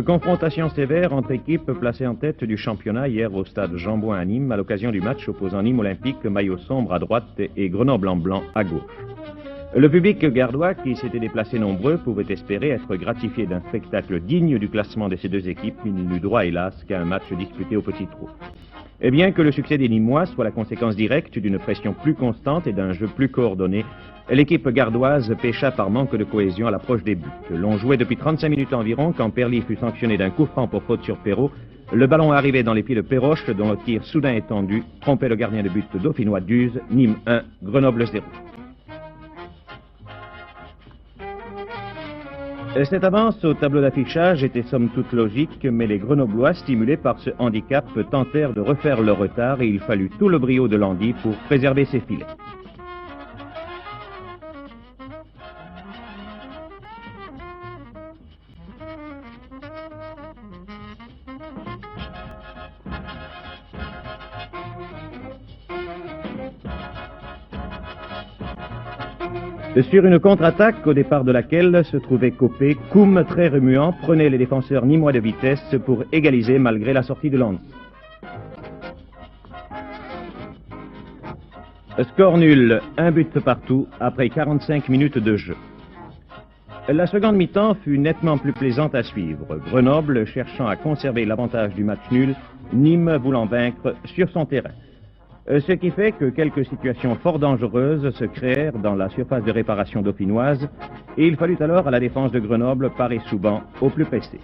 Confrontation sévère entre équipes placées en tête du championnat hier au stade Jean-Bouin à Nîmes à l'occasion du match opposant Nîmes Olympique, maillot sombre à droite et Grenoble en blanc à gauche. Le public gardois, qui s'était déplacé nombreux, pouvait espérer être gratifié d'un spectacle digne du classement de ces deux équipes. Il n'eut droit, hélas, qu'à un match disputé au petit trou. Et bien que le succès des Nîmois soit la conséquence directe d'une pression plus constante et d'un jeu plus coordonné, l'équipe gardoise pécha par manque de cohésion à l'approche des buts. L'on jouait depuis 35 minutes environ quand Perly fut sanctionné d'un coup franc pour faute sur Perrault. Le ballon arrivait dans les pieds de Péroche, dont le tir soudain étendu trompait le gardien de but dauphinois d'Uz. Nîmes 1, Grenoble 0. Cette avance au tableau d'affichage était somme toute logique, mais les Grenoblois, stimulés par ce handicap, tentèrent de refaire leur retard et il fallut tout le brio de Landy pour préserver ses filets. Sur une contre-attaque au départ de laquelle se trouvait Copé, Koum, très remuant, prenait les défenseurs nîmois de vitesse pour égaliser malgré la sortie de Landy. Score nul, un but partout après 45 minutes de jeu. La seconde mi-temps fut nettement plus plaisante à suivre. Grenoble cherchant à conserver l'avantage du match nul, Nîmes voulant vaincre sur son terrain. Ce qui fait que quelques situations fort dangereuses se créèrent dans la surface de réparation dauphinoise et il fallut alors à la défense de Grenoble parer souvent au plus pressé.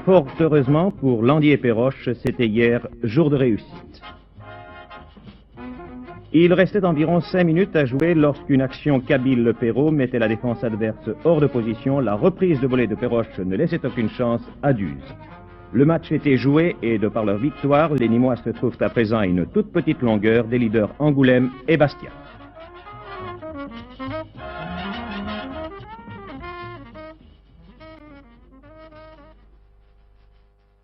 Fort heureusement pour Landy et Péroche, c'était hier jour de réussite. Il restait environ 5 minutes à jouer lorsqu'une action Kabyle-Perrault mettait la défense adverse hors de position. La reprise de volée de Péroche ne laissait aucune chance à D'Uz. Le match était joué et de par leur victoire, les Nîmois se trouvent à présent à une toute petite longueur des leaders Angoulême et Bastia.